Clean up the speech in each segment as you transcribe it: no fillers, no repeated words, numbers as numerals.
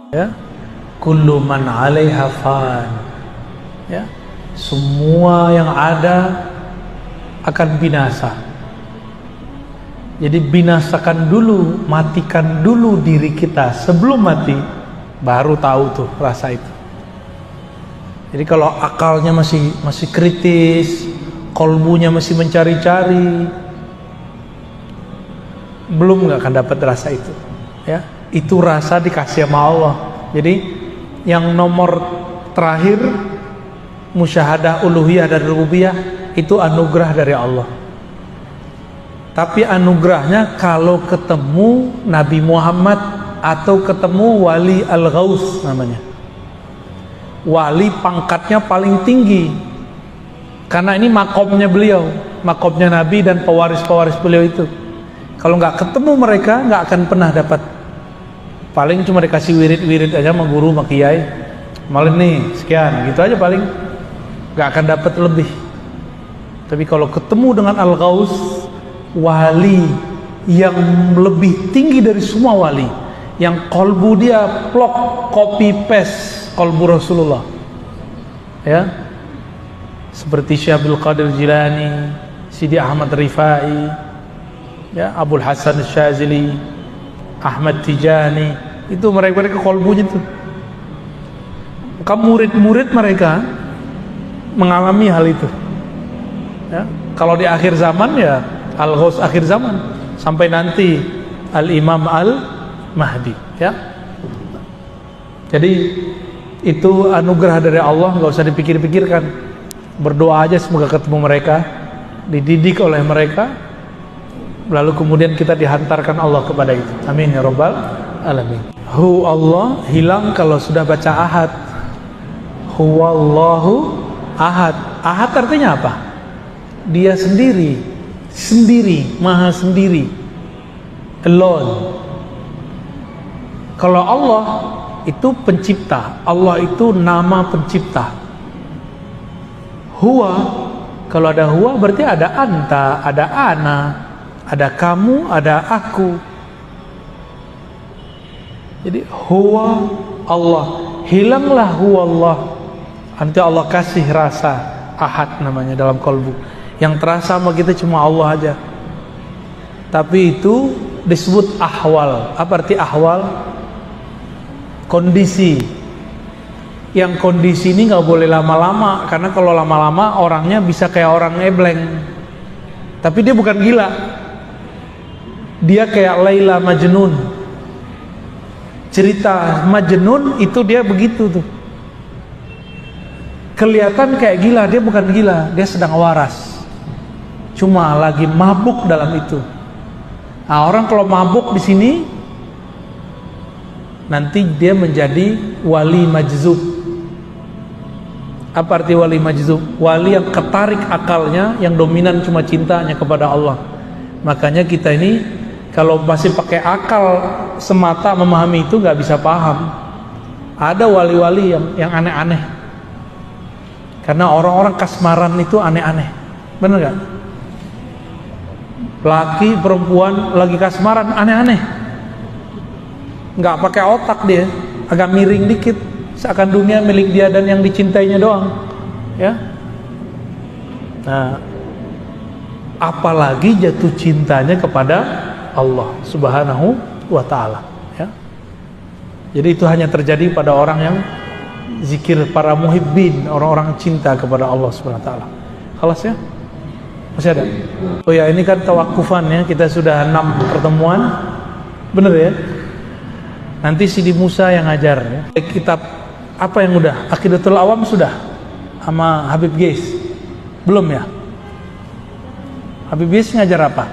Ya, kullu man 'alaiha fan. Ya, semua yang ada akan binasa. Jadi binasakan dulu, matikan dulu diri kita sebelum mati, baru tahu tuh rasa itu. Jadi kalau akalnya masih kritis, kolbunya masih mencari-cari, belum nggak akan dapat rasa itu. Ya, itu rasa dikasih sama Allah. Jadi yang nomor terakhir, musyahadah uluhiyah dan rububiyah, itu anugerah dari Allah. Tapi anugerahnya kalau ketemu Nabi Muhammad atau ketemu wali al-ghaus namanya. Wali pangkatnya paling tinggi. Karena ini makomnya beliau, makomnya Nabi dan pewaris-pewaris beliau itu. Kalau nggak ketemu mereka, nggak akan pernah dapat. Paling cuma dikasih wirid-wirid aja sama guru, sama kiai. Malam nih, sekian, gitu aja paling. Nggak akan dapat lebih. Tapi kalau ketemu dengan al-ghaus, wali yang lebih tinggi dari semua wali, yang kolbu dia plok copy paste kolbu Rasulullah, ya, seperti Syekh Abdul Qadir Jilani, Sidi Ahmad Rifai, ya, Abul Hasan Syazili, Ahmad Tijani, itu mereka kolbunya tuh. Maka murid-murid mereka mengalami hal itu. Ya, kalau di akhir zaman ya Al-Ghaus akhir zaman, sampai nanti Al-Imam Al-Mahdi, ya. Jadi itu anugerah dari Allah, nggak usah dipikir-pikirkan. Berdoa aja semoga ketemu mereka, dididik oleh mereka, lalu kemudian kita dihantarkan Allah kepada itu. Amin ya rabbal alamin. Hu Allah hilang kalau sudah baca ahad. Huwallahu ahad. Ahad artinya apa? Dia sendiri, maha sendiri, alone. Kalau Allah itu pencipta, Allah itu nama pencipta. Huwa, kalau ada huwa berarti ada anta, ada ana, ada kamu, ada aku. Jadi huwa Allah, hilanglah huwa Allah, nanti Allah kasih rasa ahad namanya dalam kolbu. Yang terasa sama kita cuma Allah aja. Tapi itu disebut ahwal. Apa arti ahwal? Kondisi. Yang kondisi ini nggak boleh lama-lama, karena kalau lama-lama orangnya bisa kayak orang ngebleng. Tapi dia bukan gila. Dia kayak Laila Majnun. Cerita Majnun itu dia begitu tuh. Kelihatan kayak gila, dia bukan gila, dia sedang waras. Cuma lagi mabuk dalam itu. Nah, orang kalau mabuk di sini, nanti dia menjadi wali majzub. Apa arti wali majzub? Wali yang ketarik akalnya, yang dominan cuma cintanya kepada Allah. Makanya kita ini kalau masih pakai akal semata memahami itu nggak bisa paham. Ada wali-wali yang aneh-aneh. Karena orang-orang kasmaran itu aneh-aneh. Bener gak? Laki perempuan lagi kasmaran aneh-aneh, nggak pakai otak dia, agak miring dikit, seakan dunia milik dia dan yang dicintainya doang, ya. Nah, apalagi jatuh cintanya kepada Allah Subhanahu wa Ta'ala, ya. Jadi itu hanya terjadi pada orang yang zikir, para muhibbin, orang-orang cinta kepada Allah Subhanahu wa Ta'ala. Khalas ya? Masih ada? Oh ya, ini kan tawakufan ya, kita sudah 6 pertemuan, bener ya? Nanti Sidi Musa yang ngajar ya. Kitab apa yang udah? Aqidatul Awam sudah? Sama Habib Geis? Belum ya? Habib Geis ngajar apa?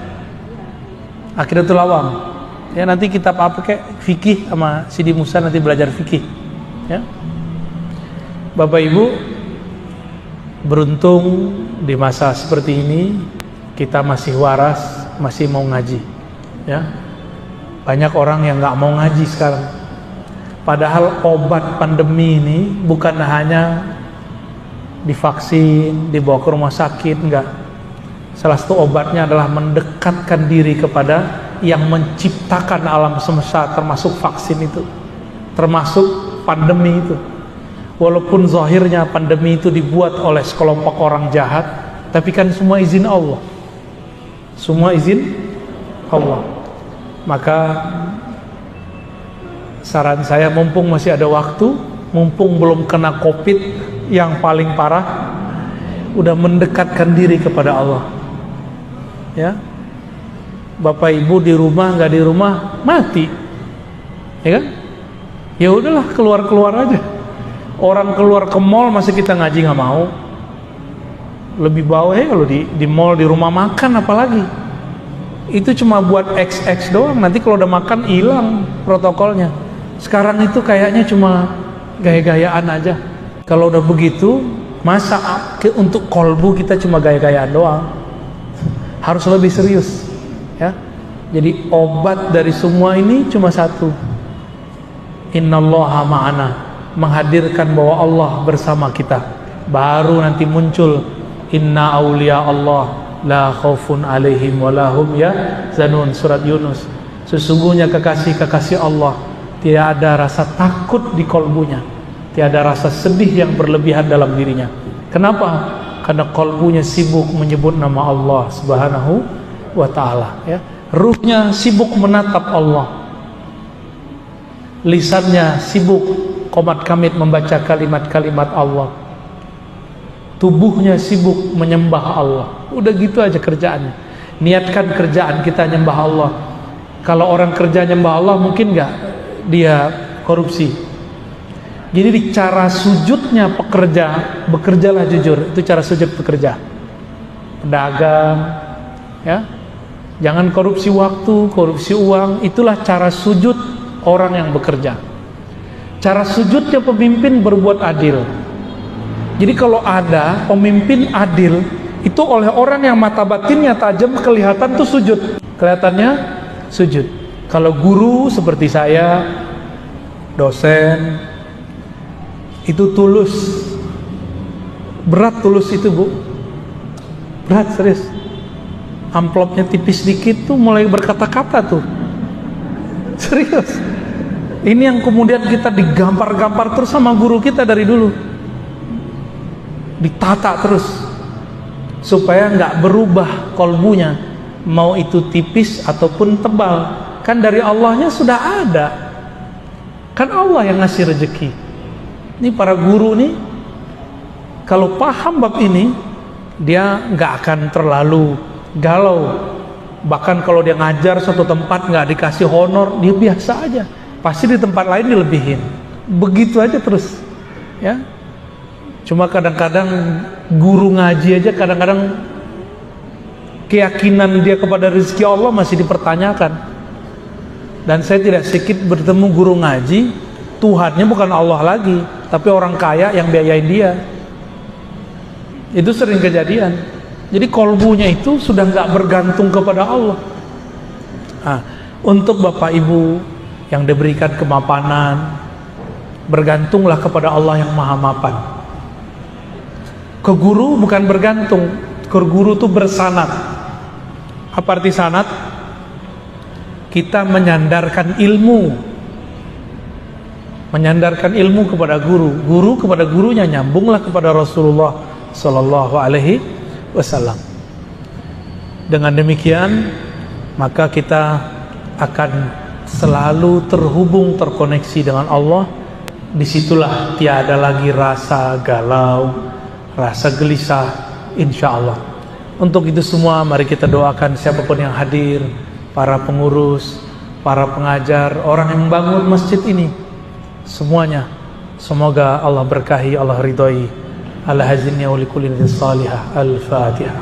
Aqidatul Awam. Ya, nanti kitab apa kayak fikih sama Sidi Musa nanti belajar fikih. Ya. Bapak Ibu, beruntung di masa seperti ini kita masih waras, masih mau ngaji, ya. Banyak orang yang nggak mau ngaji sekarang. Padahal obat pandemi ini bukan hanya divaksin, dibawa ke rumah sakit, enggak. Salah satu obatnya adalah mendekatkan diri kepada yang menciptakan alam semesta, termasuk vaksin itu. termasuk pandemi itu. Walaupun zahirnya pandemi itu dibuat oleh sekelompok orang jahat, tapi kan semua izin Allah. Semua izin Allah. Maka saran saya, mumpung masih ada waktu, mumpung belum kena COVID yang paling parah, udah mendekatkan diri kepada Allah. Ya, Bapak Ibu di rumah, nggak di rumah, mati, ya kan? Ya udahlah, keluar aja. Orang keluar ke mall masih kita ngaji nggak mau. Lebih bawah ya kalau di mall, di rumah makan apalagi. Itu cuma buat XX doang. Nanti kalau udah makan hilang protokolnya. Sekarang itu kayaknya cuma gaya-gayaan aja. Kalau udah begitu, masa untuk kolbu kita cuma gaya-gayaan doang. Harus lebih serius, ya. Jadi obat dari semua ini cuma satu. Innallaha ma'ana, menghadirkan bahwa Allah bersama kita. Baru nanti muncul inna auliya Allah la khaufun alaihim walahum yahzanun, surat Yunus. Sesungguhnya kekasih-kekasih Allah tidak ada rasa takut di kolbunya, tidak ada rasa sedih yang berlebihan dalam dirinya. Kenapa? Karena kolbunya sibuk menyebut nama Allah Subhanahu wa ta'ala, ya. Ruhnya sibuk menatap Allah, lisannya sibuk qomat kamit membaca kalimat-kalimat Allah, tubuhnya sibuk menyembah Allah. Udah gitu aja kerjaannya. Niatkan kerjaan kita nyembah Allah. Kalau orang kerja nyembah Allah, mungkin nggak dia korupsi. Jadi di cara sujudnya pekerja, bekerjalah jujur. Itu cara sujud pekerja. Pedagang, ya, jangan korupsi waktu, korupsi uang. Itulah cara sujud orang yang bekerja. Cara sujudnya pemimpin berbuat adil. Jadi kalau ada pemimpin adil, itu oleh orang yang mata batinnya tajam, kelihatan tuh sujud, kelihatannya sujud. Kalau guru seperti saya, dosen, itu tulus, berat tulus itu, Bu, berat serius. Amplopnya tipis dikit tuh mulai berkata-kata tuh, serius. Ini yang kemudian kita digampar-gampar terus sama guru kita dari dulu, ditata terus supaya nggak berubah kolbunya, mau itu tipis ataupun tebal. Kan dari Allahnya sudah ada, kan Allah yang ngasih rezeki. Ini para guru nih, kalau paham bab ini, dia nggak akan terlalu galau. Bahkan kalau dia ngajar suatu tempat nggak dikasih honor, dia biasa aja, pasti di tempat lain dilebihin. Begitu aja terus, ya. Cuma kadang-kadang guru ngaji aja, kadang-kadang keyakinan dia kepada rezeki Allah masih dipertanyakan. Dan saya tidak sedikit bertemu guru ngaji, Tuhannya bukan Allah lagi, tapi orang kaya yang biayain dia. Itu sering kejadian. Jadi kolbunya itu sudah nggak bergantung kepada Allah. Nah, untuk Bapak Ibu yang diberikan kemapanan, bergantunglah kepada Allah yang maha mapan. Ke guru bukan bergantung, ke guru itu bersanad. Apa arti sanad? Kita menyandarkan ilmu, menyandarkan ilmu kepada guru, guru kepada gurunya, nyambunglah kepada Rasulullah Sallallahu Alaihi Wasallam. Dengan demikian, maka kita akan selalu terhubung, terkoneksi dengan Allah. Disitulah tiada lagi rasa galau, rasa gelisah, insya Allah. Untuk itu semua mari kita doakan siapapun yang hadir, para pengurus, para pengajar, orang yang membangun masjid ini, semuanya, semoga Allah berkahi, Allah ridhoi. Ala hazinnya wa likulli salihah. Al-Fatihah.